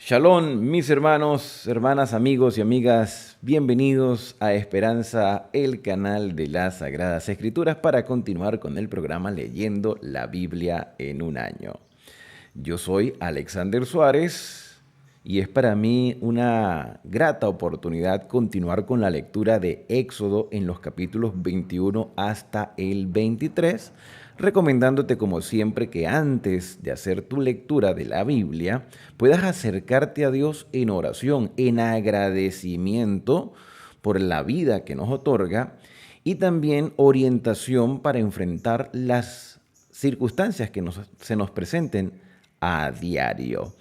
Shalom, mis hermanos, hermanas, amigos y amigas, bienvenidos a Esperanza, el canal de las Sagradas Escrituras, para continuar con el programa Leyendo la Biblia en un año. Yo soy Alexander Suárez y es para mí una grata oportunidad continuar con la lectura de Éxodo en los capítulos 21 hasta el 23, recomendándote como siempre que antes de hacer tu lectura de la Biblia puedas acercarte a Dios en oración, en agradecimiento por la vida que nos otorga y también orientación para enfrentar las circunstancias que se nos presenten a diario.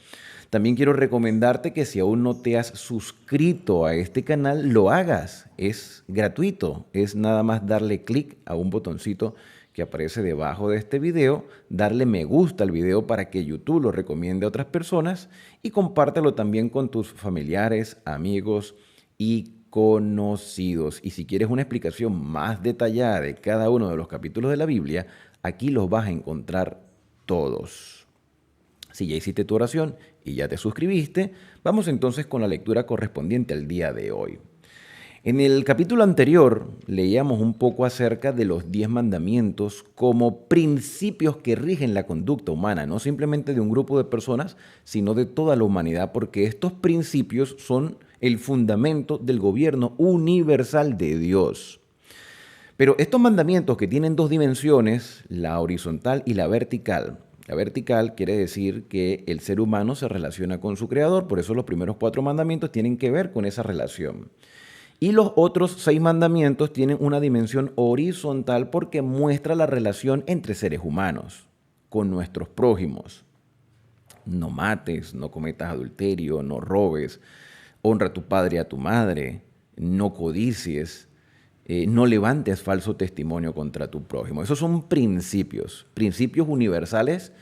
También quiero recomendarte que si aún no te has suscrito a este canal, lo hagas. Es gratuito. Es nada más darle clic a un botoncito que aparece debajo de este video, darle me gusta al video para que YouTube lo recomiende a otras personas y compártelo también con tus familiares, amigos y conocidos. Y si quieres una explicación más detallada de cada uno de los capítulos de la Biblia, aquí los vas a encontrar todos. Si ya hiciste tu oración y ya te suscribiste, vamos entonces con la lectura correspondiente al día de hoy. En el capítulo anterior leíamos un poco acerca de los 10 mandamientos como principios que rigen la conducta humana, no simplemente de un grupo de personas, sino de toda la humanidad, porque estos principios son el fundamento del gobierno universal de Dios. Pero estos mandamientos que tienen dos dimensiones, la horizontal y la vertical quiere decir que el ser humano se relaciona con su creador, por eso los primeros 4 mandamientos tienen que ver con esa relación. Y los otros 6 mandamientos tienen una dimensión horizontal porque muestra la relación entre seres humanos, con nuestros prójimos. No mates, no cometas adulterio, no robes, honra a tu padre y a tu madre, no codicies, no levantes falso testimonio contra tu prójimo. Esos son principios universales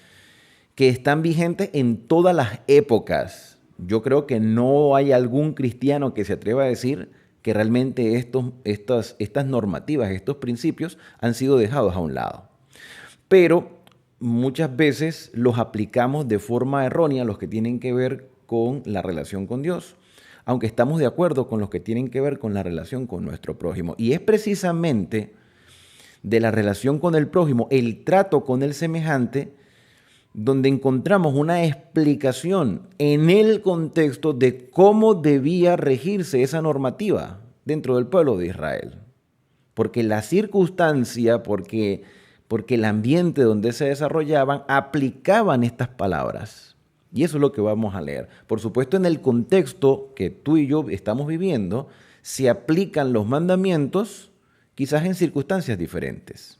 que están vigentes en todas las épocas. Yo creo que no hay algún cristiano que se atreva a decir que realmente estas normativas, estos principios han sido dejados a un lado. Pero muchas veces los aplicamos de forma errónea, los que tienen que ver con la relación con Dios, aunque estamos de acuerdo con los que tienen que ver con la relación con nuestro prójimo. Y es precisamente de la relación con el prójimo, el trato con el semejante, donde encontramos una explicación en el contexto de cómo debía regirse esa normativa dentro del pueblo de Israel. Porque la circunstancia, porque el ambiente donde se desarrollaban, aplicaban estas palabras. Y eso es lo que vamos a leer. Por supuesto, en el contexto que tú y yo estamos viviendo, se aplican los mandamientos quizás en circunstancias diferentes.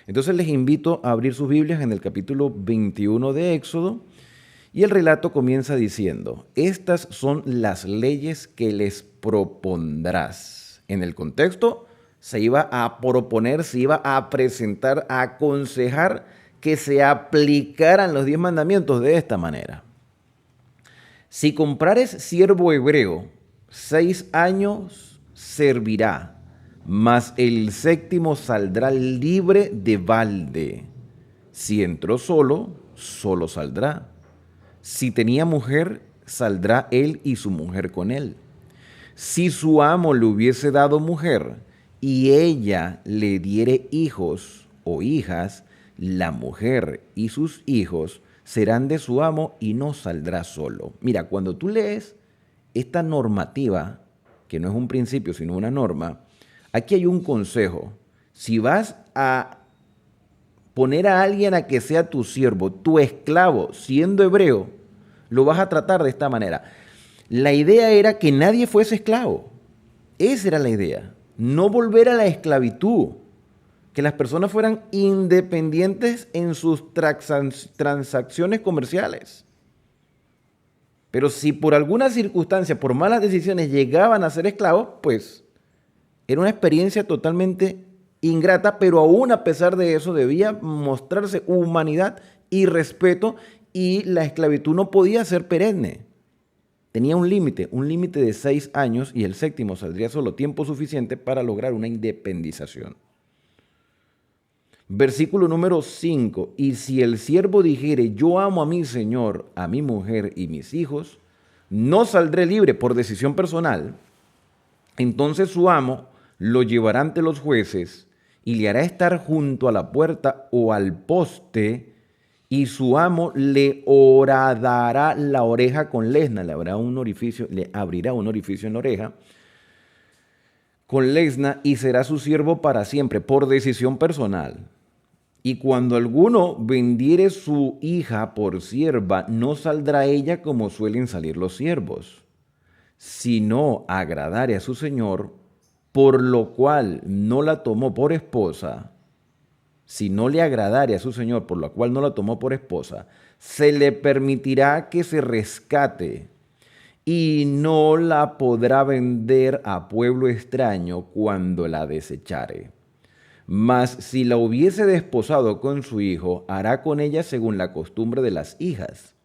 Entonces les invito a abrir sus Biblias en el capítulo 21 de Éxodo y el relato comienza diciendo: estas son las leyes que les propondrás. En el contexto se iba a proponer, se iba a presentar, a aconsejar que se aplicaran los 10 mandamientos de esta manera. Si comprares siervo hebreo, 6 años servirá, mas el 7º saldrá libre de balde. Si entró solo, solo saldrá. Si tenía mujer, saldrá él y su mujer con él. Si su amo le hubiese dado mujer y ella le diere hijos o hijas, la mujer y sus hijos serán de su amo y no saldrá solo. Mira, cuando tú lees esta normativa, que no es un principio sino una norma, aquí hay un consejo. Si vas a poner a alguien a que sea tu siervo, tu esclavo, siendo hebreo, lo vas a tratar de esta manera. La idea era que nadie fuese esclavo. Esa era la idea. No volver a la esclavitud. Que las personas fueran independientes en sus transacciones comerciales. Pero si por alguna circunstancia, por malas decisiones, llegaban a ser esclavos, pues era una experiencia totalmente ingrata, pero aún a pesar de eso debía mostrarse humanidad y respeto, y la esclavitud no podía ser perenne. Tenía un límite de 6 años, y el 7º saldría solo, tiempo suficiente para lograr una independización. Versículo número 5. Y si el siervo dijere: yo amo a mi señor, a mi mujer y mis hijos, no saldré libre por decisión personal, entonces su amo lo llevará ante los jueces y le hará estar junto a la puerta o al poste, y su amo le horadará la oreja con lesna, le abrirá un orificio en la oreja con lesna, y será su siervo para siempre, por decisión personal. Y cuando alguno vendiere su hija por sierva, no saldrá ella como suelen salir los siervos, sino agradare a su señor, por lo cual no la tomó por esposa. Si no le agradare a su señor, por lo cual no la tomó por esposa, se le permitirá que se rescate, y no la podrá vender a pueblo extraño cuando la desechare. Mas si la hubiese desposado con su hijo, hará con ella según la costumbre de las hijas.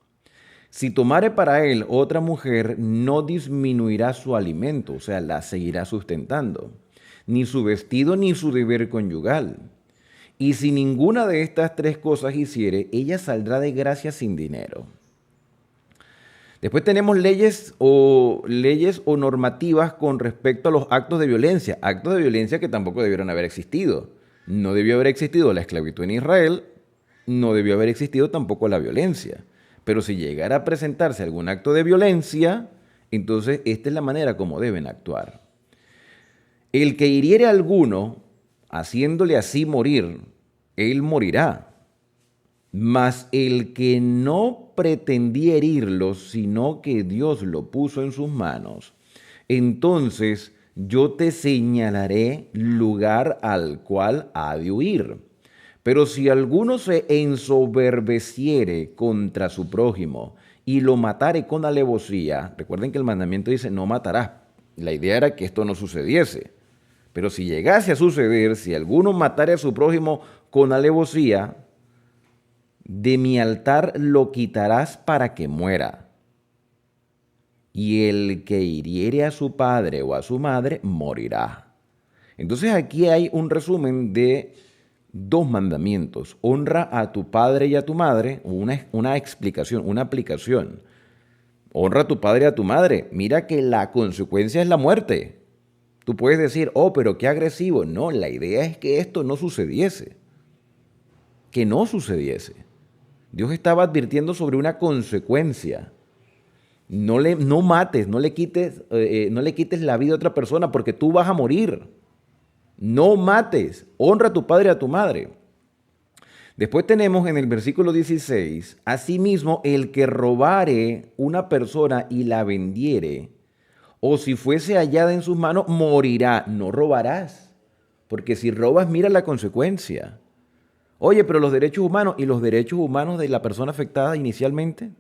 Si tomare para él otra mujer, no disminuirá su alimento, o sea, la seguirá sustentando, ni su vestido ni su deber conyugal. Y si ninguna de estas tres cosas hiciere, ella saldrá de gracia sin dinero. Después tenemos leyes o normativas con respecto a los actos de violencia que tampoco debieron haber existido. No debió haber existido la esclavitud en Israel, no debió haber existido tampoco la violencia. Pero si llegara a presentarse algún acto de violencia, entonces esta es la manera como deben actuar. El que hiriere a alguno, haciéndole así morir, él morirá. Mas el que no pretendía herirlo, sino que Dios lo puso en sus manos, entonces yo te señalaré lugar al cual ha de huir. Pero si alguno se ensoberbeciere contra su prójimo y lo matare con alevosía, recuerden que el mandamiento dice no matarás. La idea era que esto no sucediese. Pero si llegase a suceder, si alguno matare a su prójimo con alevosía, de mi altar lo quitarás para que muera. Y el que hiriere a su padre o a su madre morirá. Entonces aquí hay un resumen de dos mandamientos. Honra a tu padre y a tu madre, una explicación, una aplicación. Honra a tu padre y a tu madre. Mira que la consecuencia es la muerte. Tú puedes decir, oh, pero qué agresivo. No, la idea es que esto no sucediese. Que no sucediese. Dios estaba advirtiendo sobre una consecuencia. No mates, no le quites la vida a otra persona porque tú vas a morir. No mates, honra a tu padre y a tu madre. Después tenemos en el versículo 16, asimismo el que robare una persona y la vendiere, o si fuese hallada en sus manos, morirá. No robarás, porque si robas, mira la consecuencia. Oye, pero los derechos humanos y los derechos humanos de la persona afectada inicialmente.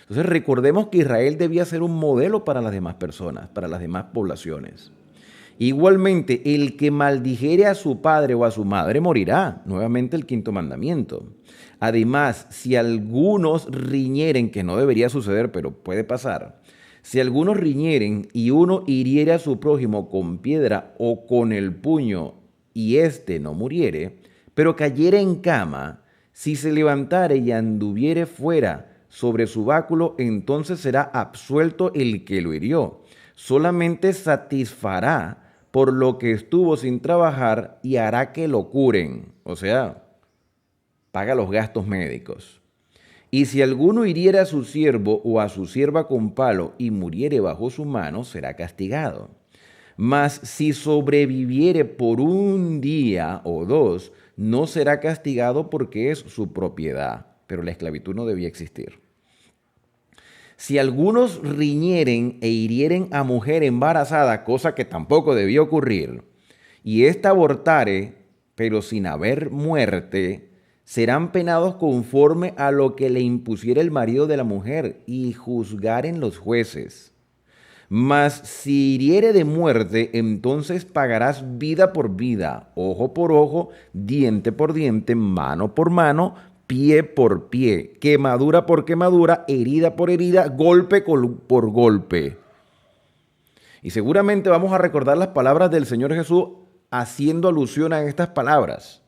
Entonces recordemos que Israel debía ser un modelo para las demás personas, para las demás poblaciones. Igualmente, el que maldijere a su padre o a su madre morirá. Nuevamente el quinto mandamiento. Además, si algunos riñeren, que no debería suceder, pero puede pasar. Si algunos riñeren y uno hiriere a su prójimo con piedra o con el puño y éste no muriere, pero cayere en cama, si se levantare y anduviere fuera sobre su báculo, entonces será absuelto el que lo hirió. Solamente satisfará por lo que estuvo sin trabajar y hará que lo curen. O sea, paga los gastos médicos. Y si alguno hiriere a su siervo o a su sierva con palo y muriere bajo su mano, será castigado. Mas si sobreviviere por un día o dos, no será castigado porque es su propiedad. Pero la esclavitud no debía existir. Si algunos riñeren e hirieren a mujer embarazada, cosa que tampoco debió ocurrir, y ésta abortare, pero sin haber muerte, serán penados conforme a lo que le impusiera el marido de la mujer, y juzgaren los jueces. Mas si hiriere de muerte, entonces pagarás vida por vida, ojo por ojo, diente por diente, mano por mano, pie por pie, quemadura por quemadura, herida por herida, golpe por golpe. Y seguramente vamos a recordar las palabras del Señor Jesús haciendo alusión a estas palabras.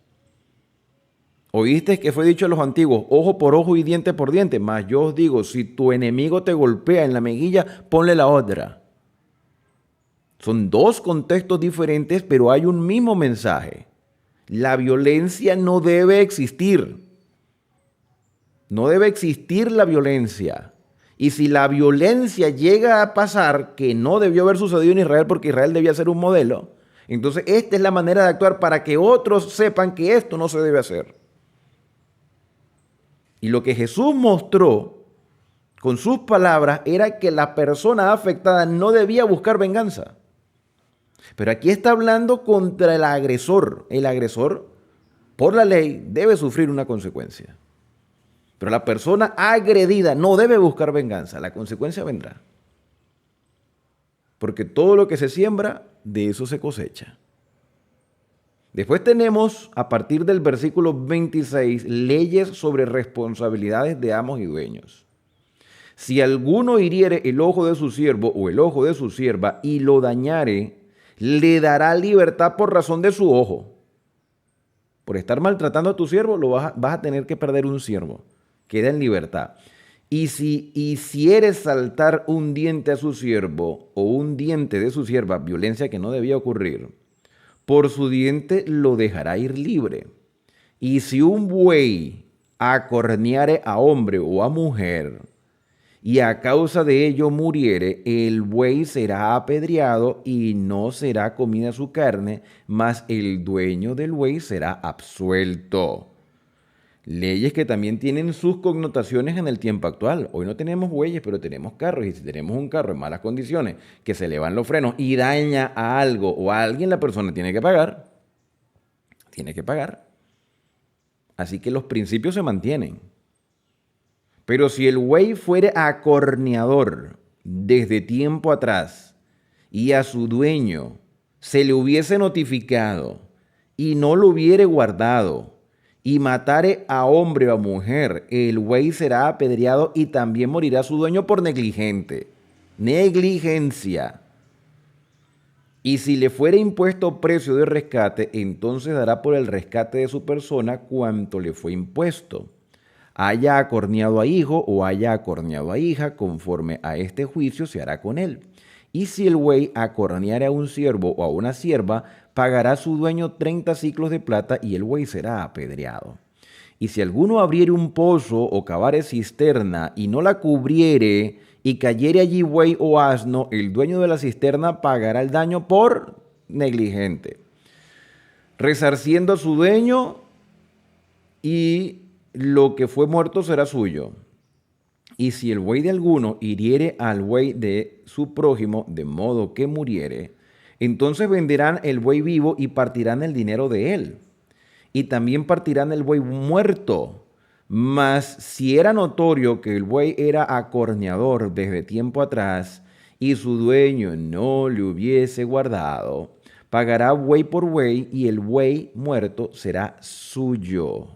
Oíste que fue dicho a los antiguos, ojo por ojo y diente por diente. Mas yo os digo, si tu enemigo te golpea en la mejilla, ponle la otra. Son dos contextos diferentes, pero hay un mismo mensaje. La violencia no debe existir. No debe existir la violencia. Y si la violencia llega a pasar, que no debió haber sucedido en Israel porque Israel debía ser un modelo, entonces esta es la manera de actuar para que otros sepan que esto no se debe hacer. Y lo que Jesús mostró con sus palabras era que la persona afectada no debía buscar venganza. Pero aquí está hablando contra el agresor. El agresor, por la ley, debe sufrir una consecuencia. Pero la persona agredida no debe buscar venganza. La consecuencia vendrá. Porque todo lo que se siembra, de eso se cosecha. Después tenemos, a partir del versículo 26, leyes sobre responsabilidades de amos y dueños. Si alguno hiriere el ojo de su siervo o el ojo de su sierva y lo dañare, le dará libertad por razón de su ojo. Por estar maltratando a tu siervo, vas a tener que perder un siervo. Queda en libertad. Y si hiciere saltar un diente a su siervo o un diente de su sierva, violencia que no debía ocurrir, por su diente lo dejará ir libre. Y si un buey acorneare a hombre o a mujer, y a causa de ello muriere, el buey será apedreado y no será comida su carne, mas el dueño del buey será absuelto. Leyes que también tienen sus connotaciones en el tiempo actual. Hoy no tenemos bueyes, pero tenemos carros. Y si tenemos un carro en malas condiciones, que se le van los frenos y daña a algo o a alguien, la persona tiene que pagar. Tiene que pagar. Así que los principios se mantienen. Pero si el buey fuere acorneador desde tiempo atrás y a su dueño se le hubiese notificado y no lo hubiere guardado, y matare a hombre o a mujer, el buey será apedreado y también morirá su dueño por negligente. Negligencia. Y si le fuere impuesto precio de rescate, entonces dará por el rescate de su persona cuanto le fue impuesto. Haya acorneado a hijo o haya acorneado a hija, conforme a este juicio se hará con él. Y si el buey acorneare a un siervo o a una sierva, pagará su dueño 30 siclos de plata y el buey será apedreado. Y si alguno abriere un pozo o cavare cisterna y no la cubriere y cayere allí buey o asno, el dueño de la cisterna pagará el daño por negligente, resarciendo a su dueño, y lo que fue muerto será suyo. Y si el buey de alguno hiriere al buey de su prójimo, de modo que muriere, entonces venderán el buey vivo y partirán el dinero de él. Y también partirán el buey muerto. Mas si era notorio que el buey era acorneador desde tiempo atrás y su dueño no le hubiese guardado, pagará buey por buey y el buey muerto será suyo.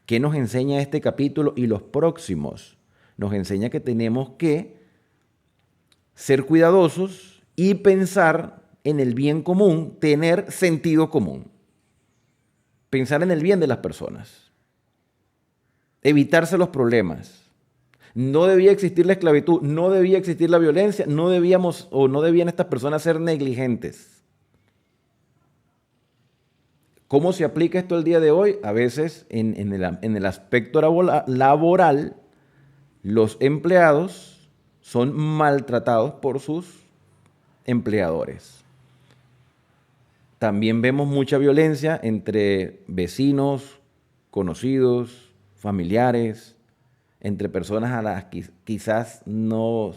¿Qué nos enseña este capítulo y los próximos? Nos enseña que tenemos que ser cuidadosos y pensar en el bien común, tener sentido común. Pensar en el bien de las personas. Evitarse los problemas. No debía existir la esclavitud, no debía existir la violencia, no debían estas personas ser negligentes. ¿Cómo se aplica esto el día de hoy? A veces en el aspecto laboral, los empleados son maltratados por sus empleadores. También vemos mucha violencia entre vecinos, conocidos, familiares, entre personas a las que quizás no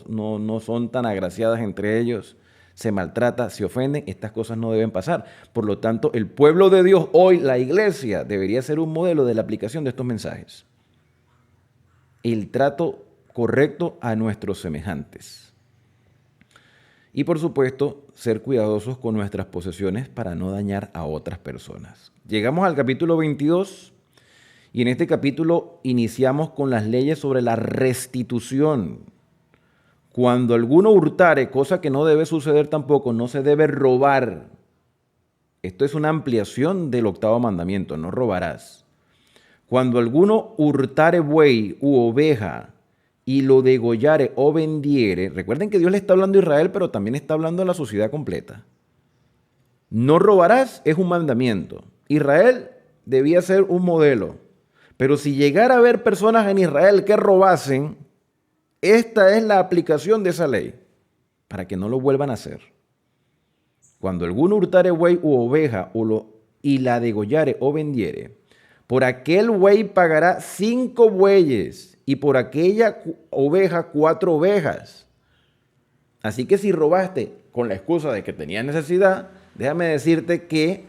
son tan agraciadas entre ellos. Se maltrata, se ofenden, estas cosas no deben pasar. Por lo tanto, el pueblo de Dios, hoy la iglesia, debería ser un modelo de la aplicación de estos mensajes. El trato correcto a nuestros semejantes. Y por supuesto, ser cuidadosos con nuestras posesiones para no dañar a otras personas. Llegamos al capítulo 22 y en este capítulo iniciamos con las leyes sobre la restitución. Cuando alguno hurtare, cosa que no debe suceder tampoco, no se debe robar. Esto es una ampliación del octavo mandamiento, no robarás. Cuando alguno hurtare buey u oveja y lo degollare o vendiere, recuerden que Dios le está hablando a Israel, pero también está hablando a la sociedad completa. No robarás es un mandamiento. Israel debía ser un modelo. Pero si llegara a haber personas en Israel que robasen, esta es la aplicación de esa ley, para que no lo vuelvan a hacer. Cuando alguno hurtare buey u oveja y la degollare o vendiere, por aquel buey pagará 5 bueyes y por aquella oveja 4 ovejas. Así que si robaste con la excusa de que tenías necesidad, déjame decirte que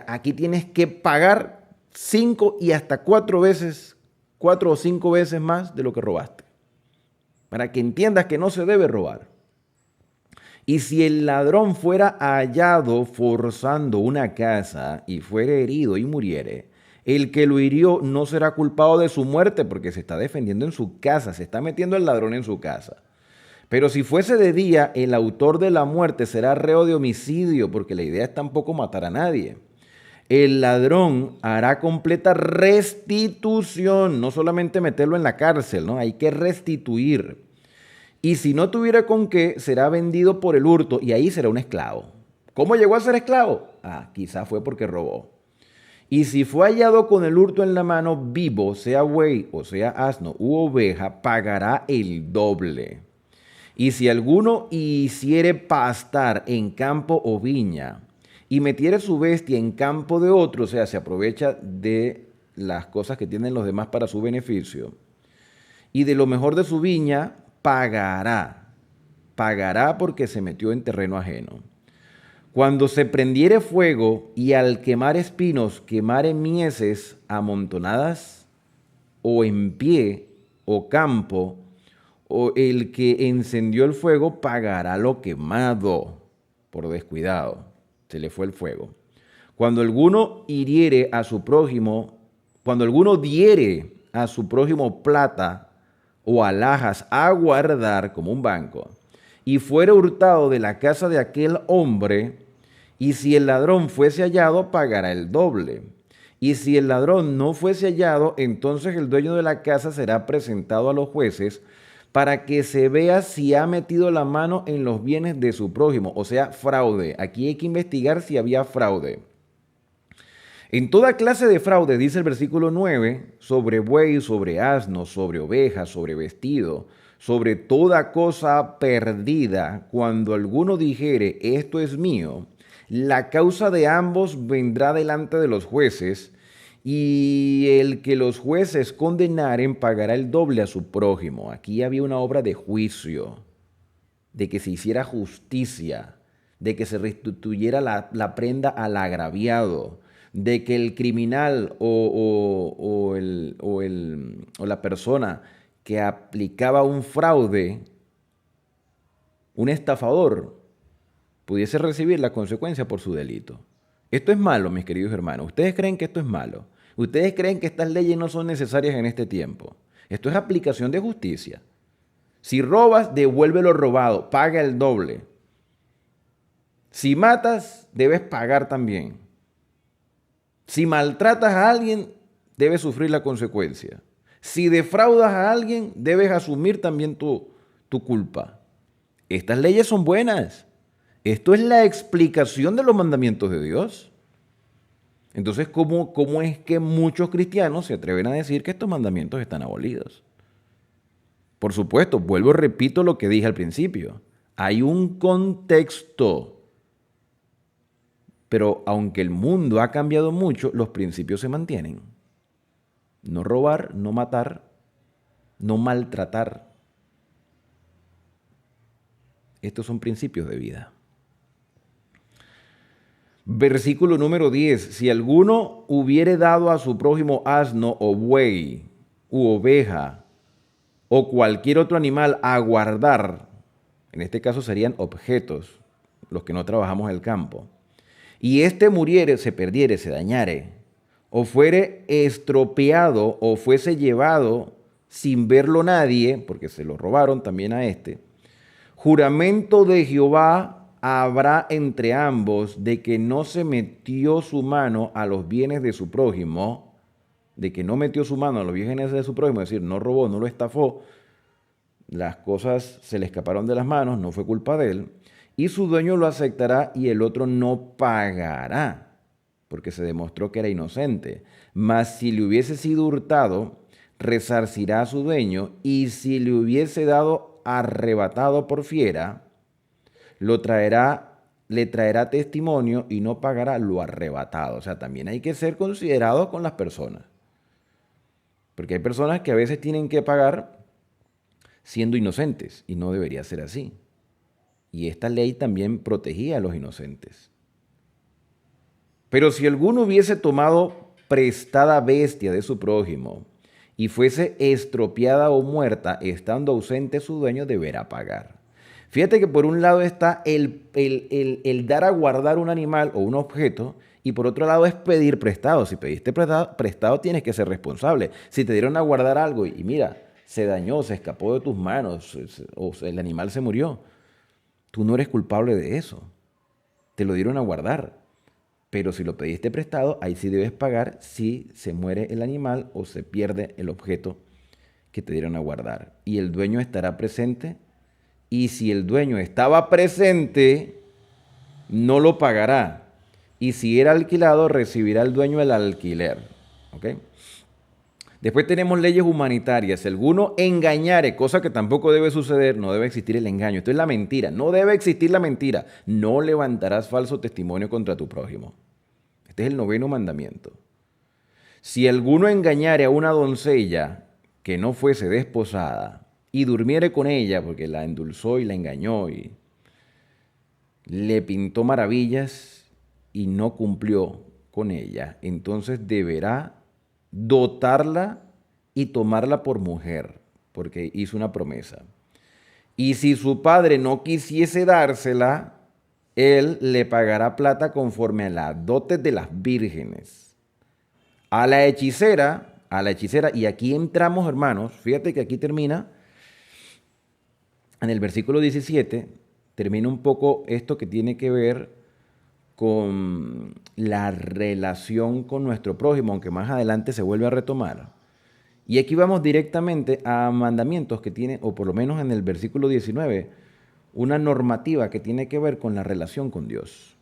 aquí tienes que pagar 5 y hasta 4 veces, 4 o 5 veces más de lo que robaste, para que entiendas que no se debe robar. Y si el ladrón fuera hallado forzando una casa y fuere herido y muriere, el que lo hirió no será culpado de su muerte porque se está defendiendo en su casa, se está metiendo el ladrón en su casa. Pero si fuese de día, el autor de la muerte será reo de homicidio, porque la idea es tampoco matar a nadie. El ladrón hará completa restitución, no solamente meterlo en la cárcel, ¿no? Hay que restituir. Y si no tuviera con qué, será vendido por el hurto y ahí será un esclavo. ¿Cómo llegó a ser esclavo? Quizá fue porque robó. Y si fue hallado con el hurto en la mano vivo, sea buey o sea asno u oveja, pagará el doble. Y si alguno hiciere pastar en campo o viña y metiere su bestia en campo de otro, o sea, se aprovecha de las cosas que tienen los demás para su beneficio, y de lo mejor de su viña, pagará porque se metió en terreno ajeno. Cuando se prendiere fuego y al quemar espinos quemare mieses amontonadas o en pie o campo, o el que encendió el fuego pagará lo quemado por descuidado. Se le fue el fuego. Cuando alguno hiriere a su prójimo, cuando alguno diere a su prójimo plata o alhajas a guardar como un banco, y fuere hurtado de la casa de aquel hombre, y si el ladrón fuese hallado, pagará el doble. Y si el ladrón no fuese hallado, entonces el dueño de la casa será presentado a los jueces para que se vea si ha metido la mano en los bienes de su prójimo, o sea, fraude. Aquí hay que investigar si había fraude. En toda clase de fraude, dice el versículo 9, sobre buey, sobre asno, sobre oveja, sobre vestido, sobre toda cosa perdida, cuando alguno dijere, esto es mío, la causa de ambos vendrá delante de los jueces, y el que los jueces condenaren pagará el doble a su prójimo. Aquí había una obra de juicio, de que se hiciera justicia, de que se restituyera la prenda al agraviado, de que el criminal o la persona que aplicaba un fraude, un estafador, pudiese recibir la consecuencia por su delito. Esto es malo, mis queridos hermanos. ¿Ustedes creen que esto es malo? ¿Ustedes creen que estas leyes no son necesarias en este tiempo? Esto es aplicación de justicia. Si robas, devuelve lo robado, paga el doble. Si matas, debes pagar también. Si maltratas a alguien, debes sufrir la consecuencia. Si defraudas a alguien, debes asumir también tu culpa. Estas leyes son buenas. Esto es la explicación de los mandamientos de Dios. Entonces, ¿cómo es que muchos cristianos se atreven a decir que estos mandamientos están abolidos? Por supuesto, vuelvo y repito lo que dije al principio. Hay un contexto. Pero aunque el mundo ha cambiado mucho, los principios se mantienen. No robar, no matar, no maltratar. Estos son principios de vida. Versículo número 10. Si alguno hubiere dado a su prójimo asno o buey u oveja o cualquier otro animal a guardar, en este caso serían objetos, los que no trabajamos el campo, y éste muriere, se perdiere, se dañare, o fuere estropeado o fuese llevado sin verlo nadie, porque se lo robaron también a este, juramento de Jehová habrá entre ambos de que no se metió su mano a los bienes de su prójimo, de que no metió su mano a los bienes de su prójimo, es decir, no robó, no lo estafó, las cosas se le escaparon de las manos, no fue culpa de él, y su dueño lo aceptará y el otro no pagará, porque se demostró que era inocente. Mas si le hubiese sido hurtado, resarcirá a su dueño, y si le hubiese dado arrebatado por fiera, le traerá testimonio y no pagará lo arrebatado. O sea, también hay que ser considerados con las personas. Porque hay personas que a veces tienen que pagar siendo inocentes y no debería ser así. Y esta ley también protegía a los inocentes. Pero si alguno hubiese tomado prestada bestia de su prójimo y fuese estropeada o muerta, estando ausente su dueño, deberá pagar. Fíjate que por un lado está el dar a guardar un animal o un objeto, y por otro lado es pedir prestado. Si pediste prestado, tienes que ser responsable. Si te dieron a guardar algo y mira, se dañó, se escapó de tus manos o el animal se murió, tú no eres culpable de eso. Te lo dieron a guardar. Pero si lo pediste prestado, ahí sí debes pagar si se muere el animal o se pierde el objeto que te dieron a guardar. Y el dueño estará presente. Y si el dueño estaba presente, no lo pagará. Y si era alquilado, recibirá el dueño el alquiler. ¿Ok? Después tenemos leyes humanitarias. Si alguno engañare, cosa que tampoco debe suceder, no debe existir el engaño. Esto es la mentira. No debe existir la mentira. No levantarás falso testimonio contra tu prójimo. Este es el 9º mandamiento. Si alguno engañare a una doncella que no fuese desposada y durmiere con ella porque la endulzó y la engañó y le pintó maravillas y no cumplió con ella, entonces deberá dotarla y tomarla por mujer, porque hizo una promesa. Y si su padre no quisiese dársela, él le pagará plata conforme a las dotes de las vírgenes. A la hechicera, y aquí entramos, hermanos, fíjate que aquí termina, en el versículo 17, termina un poco esto que tiene que ver con la relación con nuestro prójimo, aunque más adelante se vuelve a retomar. Y aquí vamos directamente a mandamientos que tienen, o por lo menos en el versículo 19, una normativa que tiene que ver con la relación con Dios.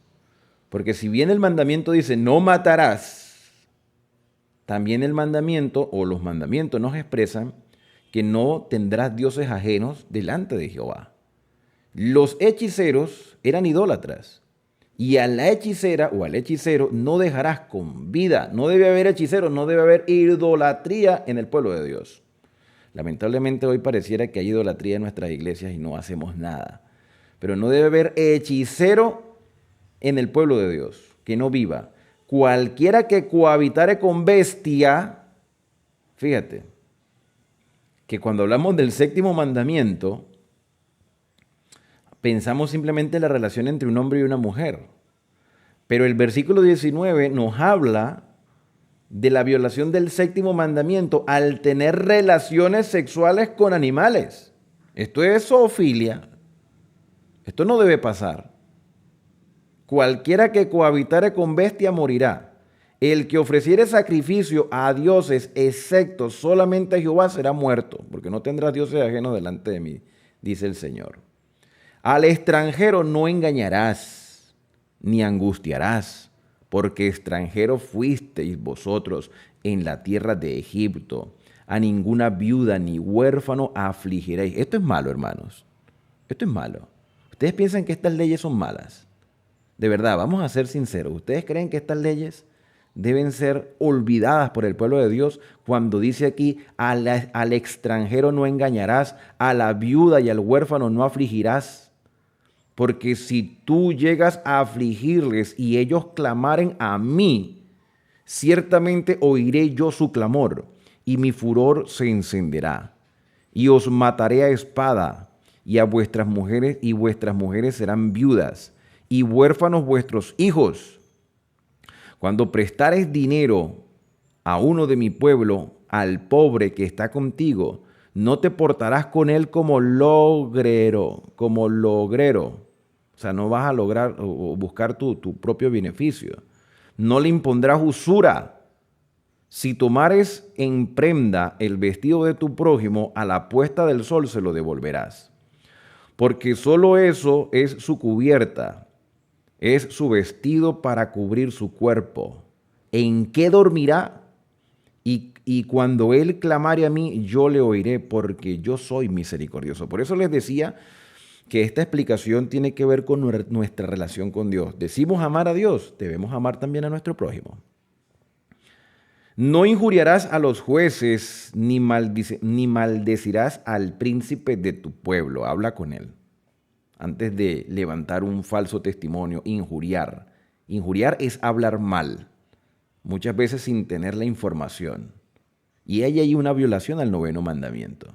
Porque si bien el mandamiento dice no matarás, también el mandamiento o los mandamientos nos expresan que no tendrás dioses ajenos delante de Jehová. Los hechiceros eran idólatras. Y a la hechicera o al hechicero no dejarás con vida. No debe haber hechiceros, no debe haber idolatría en el pueblo de Dios. Lamentablemente hoy pareciera que hay idolatría en nuestras iglesias y no hacemos nada. Pero no debe haber hechicero en el pueblo de Dios, que no viva. Cualquiera que cohabitare con bestia, fíjate, que cuando hablamos del 7º mandamiento, pensamos simplemente en la relación entre un hombre y una mujer. Pero el versículo 19 nos habla de la violación del 7º mandamiento al tener relaciones sexuales con animales. Esto es zoofilia. Esto no debe pasar. Cualquiera que cohabitare con bestia morirá. El que ofreciere sacrificio a dioses, excepto solamente a Jehová, será muerto, porque no tendrás dioses ajenos delante de mí, dice el Señor. Al extranjero no engañarás, ni angustiarás, porque extranjeros fuisteis vosotros en la tierra de Egipto. A ninguna viuda ni huérfano afligiréis. Esto es malo, hermanos. Esto es malo. ¿Ustedes piensan que estas leyes son malas? De verdad, vamos a ser sinceros. ¿Ustedes creen que estas leyes deben ser olvidadas por el pueblo de Dios cuando dice aquí, al extranjero no engañarás, a la viuda y al huérfano no afligirás? Porque si tú llegas a afligirles y ellos clamaren a mí, ciertamente oiré yo su clamor y mi furor se encenderá. Y os mataré a espada y a vuestras mujeres serán viudas y huérfanos vuestros hijos. Cuando prestares dinero a uno de mi pueblo, al pobre que está contigo, no te portarás con él como logrero. O sea, no vas a lograr o buscar tu propio beneficio. No le impondrás usura, Si tomares en prenda el vestido de tu prójimo, a la puesta del sol se lo devolverás. Porque solo eso es su cubierta, es su vestido para cubrir su cuerpo. ¿En qué dormirá? Y cuando él clamare a mí, yo le oiré, porque yo soy misericordioso. Por eso les decía que esta explicación tiene que ver con nuestra relación con Dios. Decimos amar a Dios, debemos amar también a nuestro prójimo. No injuriarás a los jueces, ni maldecirás al príncipe de tu pueblo. Habla con él. Antes de levantar un falso testimonio, injuriar. Injuriar es hablar mal, muchas veces sin tener la información. Y ahí hay una violación al noveno mandamiento.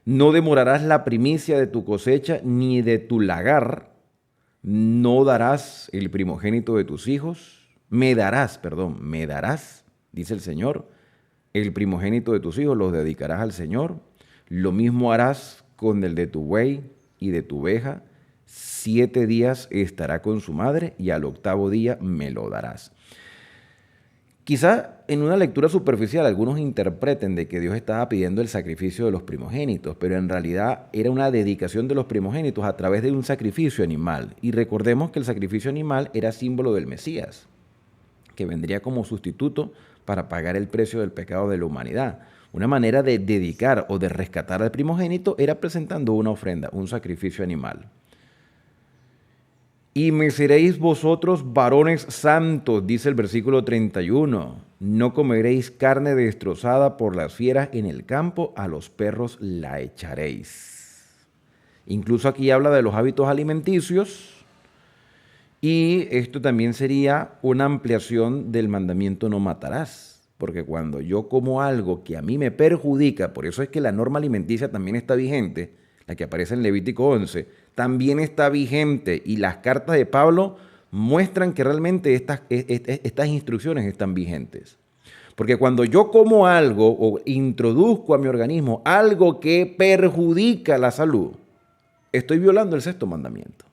No demorarás la primicia de tu cosecha, ni de tu lagar. No darás el primogénito de tus hijos. Me darás, dice el Señor, el primogénito de tus hijos los dedicarás al Señor. Lo mismo harás con el de tu buey y de tu oveja. 7 días estará con su madre y al 8º día me lo darás. Quizá en una lectura superficial algunos interpreten de que Dios estaba pidiendo el sacrificio de los primogénitos, pero en realidad era una dedicación de los primogénitos a través de un sacrificio animal. Y recordemos que el sacrificio animal era símbolo del Mesías, que vendría como sustituto para pagar el precio del pecado de la humanidad. Una manera de dedicar o de rescatar al primogénito era presentando una ofrenda, un sacrificio animal. Y me seréis vosotros varones santos, dice el versículo 31. No comeréis carne destrozada por las fieras en el campo, a los perros la echaréis. Incluso aquí habla de los hábitos alimenticios. Y esto también sería una ampliación del mandamiento no matarás, porque cuando yo como algo que a mí me perjudica, por eso es que la norma alimenticia también está vigente, la que aparece en Levítico 11, también está vigente y las cartas de Pablo muestran que realmente estas instrucciones están vigentes. Porque cuando yo como algo o introduzco a mi organismo algo que perjudica la salud, estoy violando el 6º mandamiento.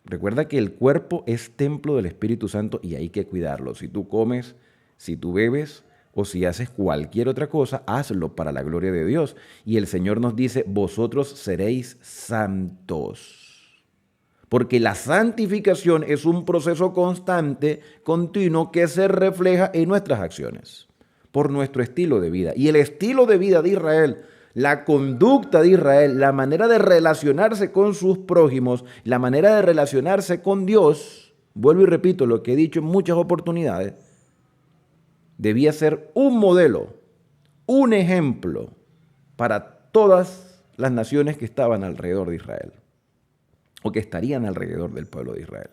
Recuerda que el cuerpo es templo del Espíritu Santo y hay que cuidarlo. Si tú comes, si tú bebes o si haces cualquier otra cosa, hazlo para la gloria de Dios. Y el Señor nos dice, vosotros seréis santos. Porque la santificación es un proceso constante, continuo, que se refleja en nuestras acciones, por nuestro estilo de vida. Y el estilo de vida de Israel, la conducta de Israel, la manera de relacionarse con sus prójimos, la manera de relacionarse con Dios, vuelvo y repito lo que he dicho en muchas oportunidades, debía ser un modelo, un ejemplo para todas las naciones que estaban alrededor de Israel o que estarían alrededor del pueblo de Israel.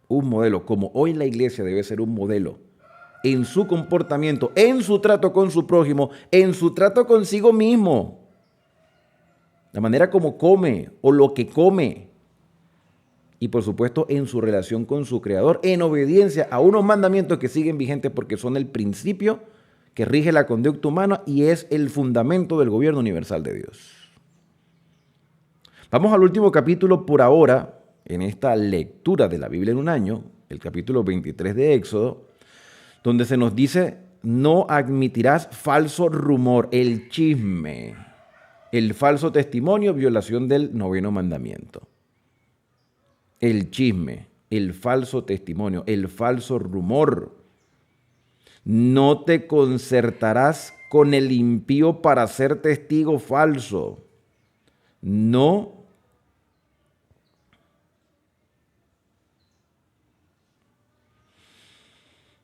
Un modelo, como hoy la iglesia debe ser un modelo en su comportamiento, en su trato con su prójimo, en su trato consigo mismo, la manera como come o lo que come, y por supuesto en su relación con su Creador, en obediencia a unos mandamientos que siguen vigentes porque son el principio que rige la conducta humana y es el fundamento del gobierno universal de Dios. Vamos al último capítulo por ahora, en esta lectura de la Biblia en un año, el capítulo 23 de Éxodo, donde se nos dice, no admitirás falso rumor, el chisme, el falso testimonio, violación del 9º mandamiento. El chisme, el falso testimonio, el falso rumor. No te concertarás con el impío para ser testigo falso. No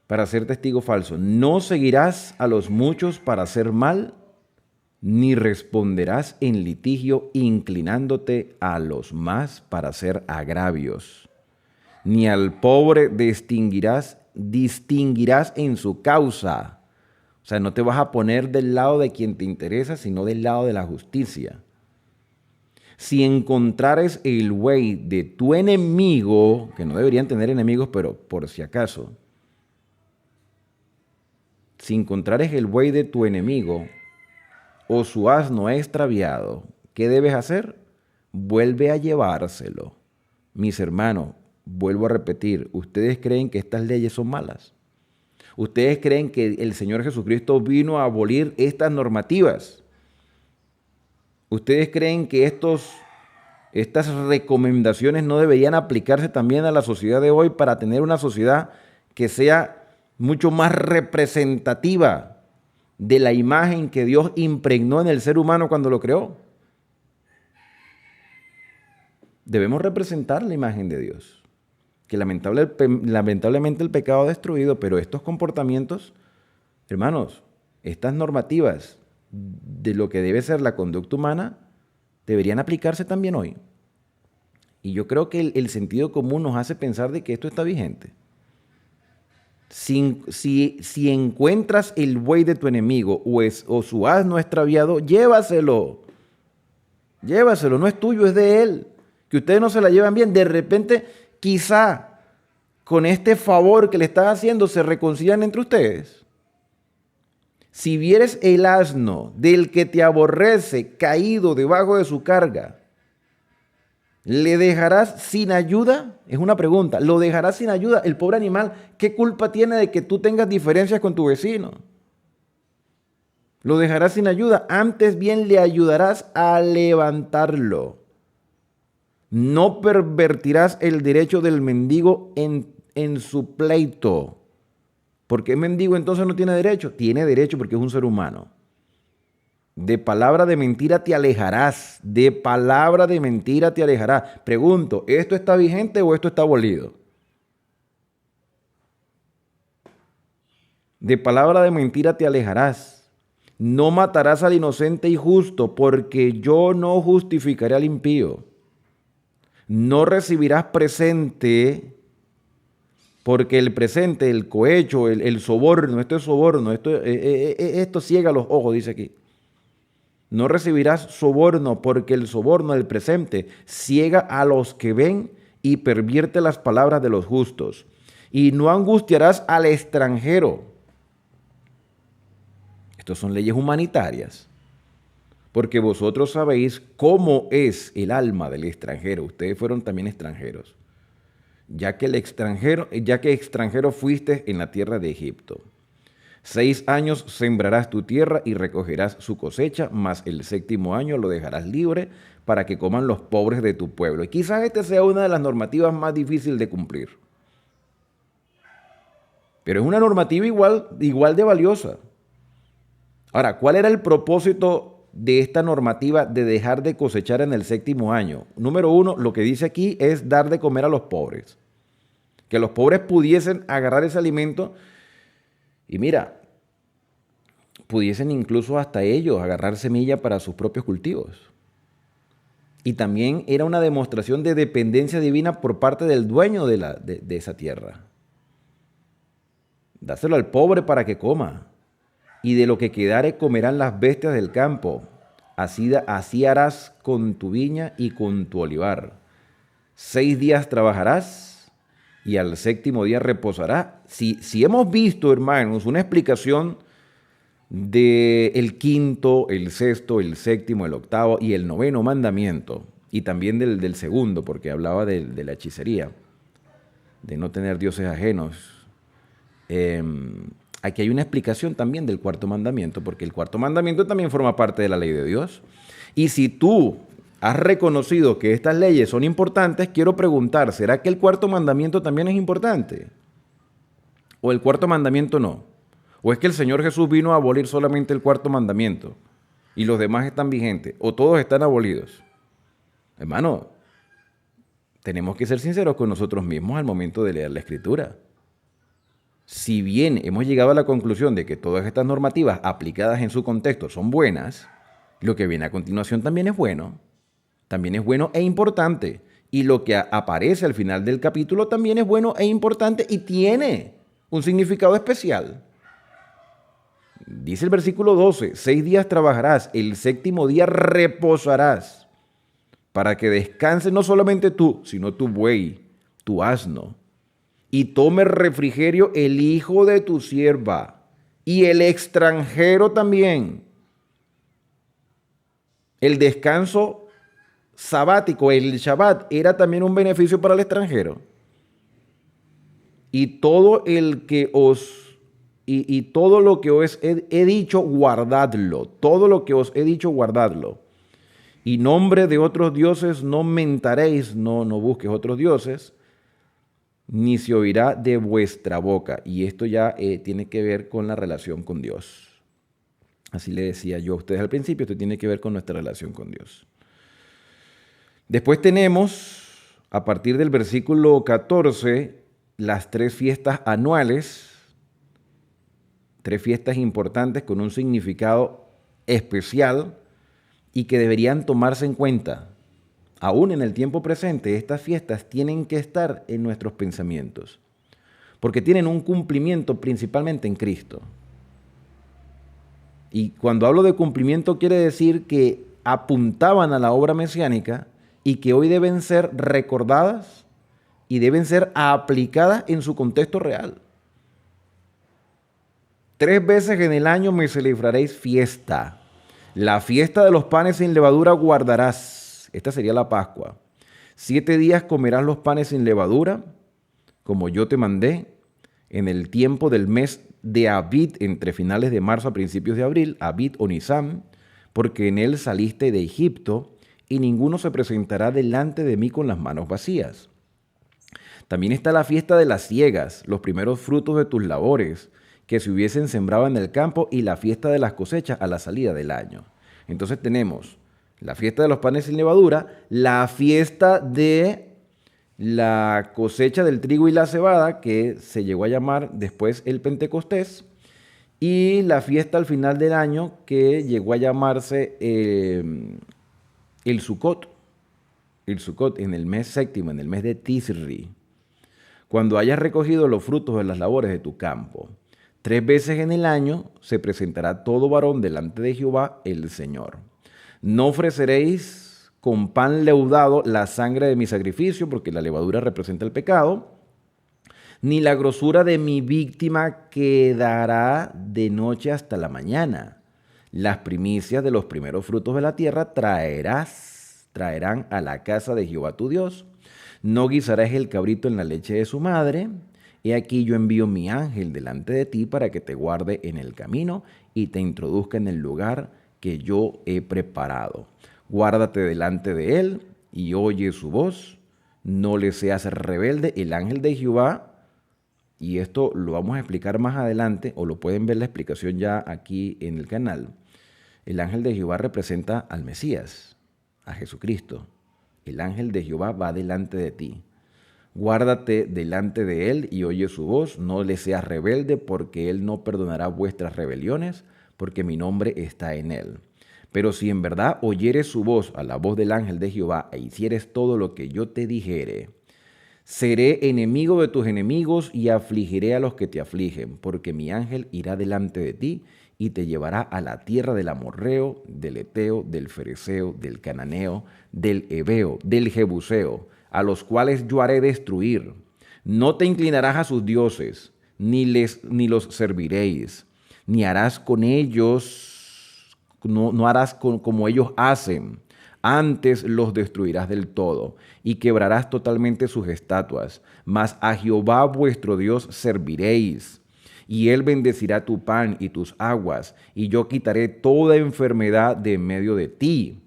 para ser testigo falso. No seguirás a los muchos para hacer mal, ni responderás en litigio inclinándote a los más para hacer agravios. Ni al pobre distinguirás en su causa. O sea, no te vas a poner del lado de quien te interesa, sino del lado de la justicia. Si encontrares el buey de tu enemigo, que no deberían tener enemigos, pero por si acaso, si encontrares el buey de tu enemigo o su asno extraviado, ¿qué debes hacer? Vuelve a llevárselo. Mis hermanos, vuelvo a repetir, ¿ustedes creen que estas leyes son malas? ¿Ustedes creen que el Señor Jesucristo vino a abolir estas normativas? ¿Ustedes creen que estas recomendaciones no deberían aplicarse también a la sociedad de hoy para tener una sociedad que sea mucho más representativa de la imagen que Dios impregnó en el ser humano cuando lo creó? Debemos representar la imagen de Dios, que lamentablemente el pecado ha destruido, pero estos comportamientos, hermanos, estas normativas de lo que debe ser la conducta humana, deberían aplicarse también hoy. Y yo creo que el sentido común nos hace pensar de que esto está vigente. Si encuentras el buey de tu enemigo o su asno extraviado, llévaselo. Llévaselo, no es tuyo, es de él. Que ustedes no se la llevan bien. De repente, quizá con este favor que le estás haciendo se reconcilian entre ustedes. Si vieres el asno del que te aborrece caído debajo de su carga, ¿le dejarás sin ayuda? Es una pregunta. ¿Lo dejarás sin ayuda? El pobre animal, ¿qué culpa tiene de que tú tengas diferencias con tu vecino? ¿Lo dejarás sin ayuda? Antes bien le ayudarás a levantarlo. No pervertirás el derecho del mendigo en su pleito. ¿Por qué mendigo entonces no tiene derecho? Tiene derecho porque es un ser humano. De palabra de mentira te alejarás. De palabra de mentira te alejarás. Pregunto, ¿esto está vigente o esto está abolido? De palabra de mentira te alejarás. No matarás al inocente y justo, porque yo no justificaré al impío. No recibirás presente, porque el presente, el cohecho, el soborno, esto es soborno, esto ciega los ojos, dice aquí. No recibirás soborno, porque el soborno, el presente, ciega a los que ven y pervierte las palabras de los justos. Y no angustiarás al extranjero. Estas son leyes humanitarias. Porque vosotros sabéis cómo es el alma del extranjero. Ustedes fueron también extranjeros. Ya que extranjero fuiste en la tierra de Egipto. 6 años sembrarás tu tierra y recogerás su cosecha, mas el 7º año lo dejarás libre para que coman los pobres de tu pueblo. Y quizás esta sea una de las normativas más difíciles de cumplir. Pero es una normativa igual de valiosa. Ahora, ¿cuál era el propósito de esta normativa de dejar de cosechar en el 7º año? Número 1, lo que dice aquí es dar de comer a los pobres. Que los pobres pudiesen agarrar ese alimento y mira, pudiesen incluso hasta ellos agarrar semilla para sus propios cultivos. Y también era una demostración de dependencia divina por parte del dueño de esa tierra. Dáselo al pobre para que coma. Y de lo que quedare comerán las bestias del campo. Así harás con tu viña y con tu olivar. 6 días trabajarás y al 7º día reposarás. Si hemos visto, hermanos, una explicación del 5º, el 6º, el 7º, el 8º y el 9º mandamiento, y también del 2º, porque hablaba de la hechicería, de no tener dioses ajenos. Aquí hay una explicación también del 4º mandamiento, porque el 4º mandamiento también forma parte de la ley de Dios. Y si tú has reconocido que estas leyes son importantes, quiero preguntar, ¿será que el 4º mandamiento también es importante? ¿O el 4º mandamiento no? ¿O es que el Señor Jesús vino a abolir solamente el 4º mandamiento y los demás están vigentes? ¿O todos están abolidos? Hermano, tenemos que ser sinceros con nosotros mismos al momento de leer la Escritura. Si bien hemos llegado a la conclusión de que todas estas normativas aplicadas en su contexto son buenas, lo que viene a continuación también es bueno e importante. Y lo que aparece al final del capítulo también es bueno e importante y tiene un significado especial. Dice el versículo 12, 6 días trabajarás, el 7º día reposarás, para que descanse no solamente tú, sino tu buey, tu asno, y tome refrigerio el hijo de tu sierva y el extranjero también. El descanso sabático, el Shabbat, era también un beneficio para el extranjero. Y todo el que os y todo lo que os he dicho, guardadlo. Todo lo que os he dicho, guardadlo. Y nombre de otros dioses no mentaréis, no busques otros dioses, ni se oirá de vuestra boca. Y esto ya tiene que ver con la relación con Dios. Así le decía yo a ustedes al principio, esto tiene que ver con nuestra relación con Dios. Después tenemos, a partir del versículo 14, las 3 fiestas anuales, 3 fiestas importantes con un significado especial y que deberían tomarse en cuenta. Aún en el tiempo presente, estas fiestas tienen que estar en nuestros pensamientos, porque tienen un cumplimiento principalmente en Cristo. Y cuando hablo de cumplimiento quiere decir que apuntaban a la obra mesiánica y que hoy deben ser recordadas y deben ser aplicadas en su contexto real. 3 veces en el año me celebraréis fiesta. La fiesta de los panes sin levadura guardarás. Esta sería la Pascua. 7 días comerás los panes sin levadura, como yo te mandé, en el tiempo del mes de Abid, entre finales de marzo a principios de abril, Abid o Nisán, porque en él saliste de Egipto, y ninguno se presentará delante de mí con las manos vacías. También está la fiesta de las siegas, los primeros frutos de tus labores, que se hubiesen sembrado en el campo, y la fiesta de las cosechas a la salida del año. Entonces tenemos la fiesta de los panes sin levadura, la fiesta de la cosecha del trigo y la cebada, que se llegó a llamar después el Pentecostés, y la fiesta al final del año, que llegó a llamarse el Sukkot. El Sukkot en el mes séptimo, en el mes de Tisri, cuando hayas recogido los frutos de las labores de tu campo. 3 veces en el año se presentará todo varón delante de Jehová el Señor. No ofreceréis con pan leudado la sangre de mi sacrificio, porque la levadura representa el pecado, ni la grosura de mi víctima quedará de noche hasta la mañana. Las primicias de los primeros frutos de la tierra traerán a la casa de Jehová tu Dios. No guisarás el cabrito en la leche de su madre. He aquí yo envío mi ángel delante de ti para que te guarde en el camino y te introduzca en el lugar que yo he preparado. Guárdate delante de él y oye su voz. No le seas rebelde. El ángel de Jehová, y esto lo vamos a explicar más adelante, o lo pueden ver la explicación ya aquí en el canal. El ángel de Jehová representa al Mesías, a Jesucristo. El ángel de Jehová va delante de ti. Guárdate delante de él y oye su voz, no le seas rebelde, porque él no perdonará vuestras rebeliones, porque mi nombre está en él. Pero si en verdad oyeres su voz, a la voz del ángel de Jehová, e hicieres todo lo que yo te dijere, seré enemigo de tus enemigos y afligiré a los que te afligen, porque mi ángel irá delante de ti y te llevará a la tierra del amorreo, del eteo, del fereceo, del cananeo, del heveo, del jebuseo, a los cuales yo haré destruir. No te inclinarás a sus dioses, ni los serviréis, ni harás con ellos, no harás como ellos hacen. Antes los destruirás del todo, y quebrarás totalmente sus estatuas. Mas a Jehová vuestro Dios serviréis, y él bendecirá tu pan y tus aguas, y yo quitaré toda enfermedad de en medio de ti.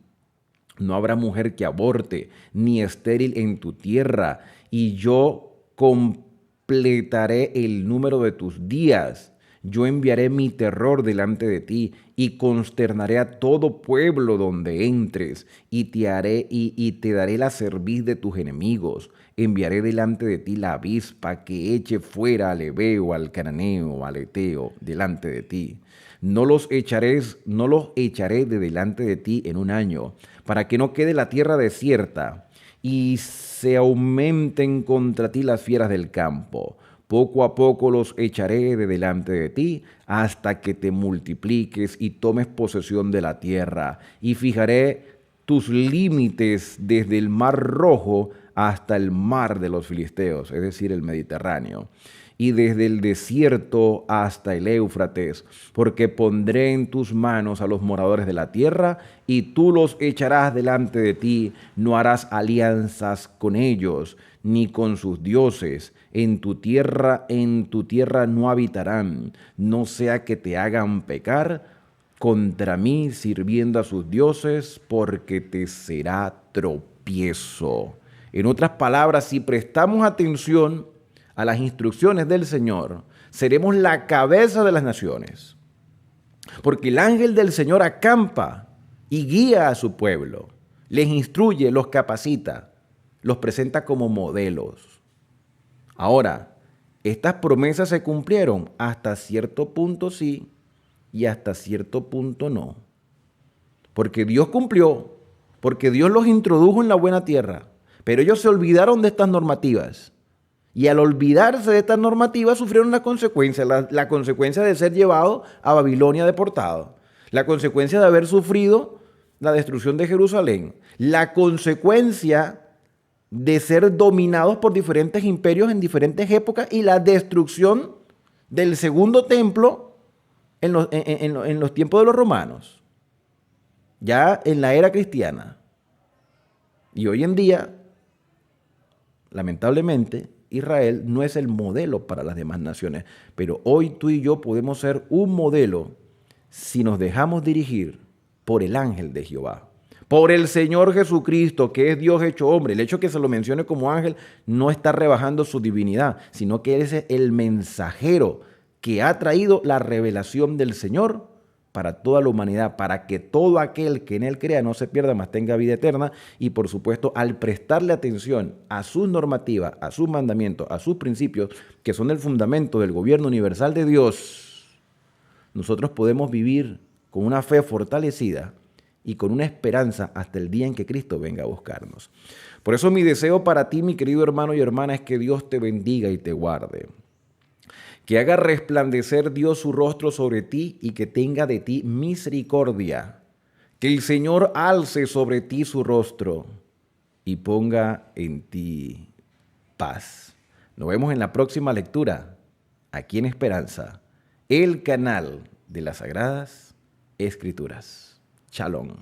No habrá mujer que aborte, ni estéril en tu tierra, y yo completaré el número de tus días. Yo enviaré mi terror delante de ti, y consternaré a todo pueblo donde entres, y te daré la cerviz de tus enemigos. Enviaré delante de ti la avispa que eche fuera al heveo, al cananeo, al eteo, delante de ti. No los echaré de delante de ti en un año, para que no quede la tierra desierta, y se aumenten contra ti las fieras del campo. Poco a poco los echaré de delante de ti, hasta que te multipliques y tomes posesión de la tierra, y fijaré tus límites desde el mar Rojo hasta el mar de los Filisteos, es decir, el Mediterráneo. y desde el desierto hasta el Éufrates, porque pondré en tus manos a los moradores de la tierra, y tú los echarás delante de ti, no harás alianzas con ellos, ni con sus dioses. En tu tierra no habitarán, no sea que te hagan pecar contra mí sirviendo a sus dioses, porque te será tropiezo. En otras palabras, si prestamos atención a las instrucciones del Señor, seremos la cabeza de las naciones. Porque el ángel del Señor acampa y guía a su pueblo, les instruye, los capacita, los presenta como modelos. Ahora, estas promesas se cumplieron hasta cierto punto sí y hasta cierto punto no. Porque Dios cumplió, porque Dios los introdujo en la buena tierra, pero ellos se olvidaron de estas normativas. Y al olvidarse de estas normativas sufrieron las consecuencias, la consecuencia de ser llevado a Babilonia deportado, la consecuencia de haber sufrido la destrucción de Jerusalén, la consecuencia de ser dominados por diferentes imperios en diferentes épocas y la destrucción del segundo templo en los tiempos de los romanos, ya en la era cristiana. Y hoy en día, lamentablemente, Israel no es el modelo para las demás naciones, pero hoy tú y yo podemos ser un modelo si nos dejamos dirigir por el ángel de Jehová, por el Señor Jesucristo, que es Dios hecho hombre. El hecho de que se lo mencione como ángel no está rebajando su divinidad, sino que es el mensajero que ha traído la revelación del Señor para toda la humanidad, para que todo aquel que en él crea no se pierda, mas tenga vida eterna. Y por supuesto, al prestarle atención a sus normativas, a sus mandamientos, a sus principios, que son el fundamento del gobierno universal de Dios, nosotros podemos vivir con una fe fortalecida y con una esperanza hasta el día en que Cristo venga a buscarnos. Por eso mi deseo para ti, mi querido hermano y hermana, es que Dios te bendiga y te guarde. Que haga resplandecer Dios su rostro sobre ti y que tenga de ti misericordia. Que el Señor alce sobre ti su rostro y ponga en ti paz. Nos vemos en la próxima lectura, aquí en Esperanza, el canal de las Sagradas Escrituras. Shalom.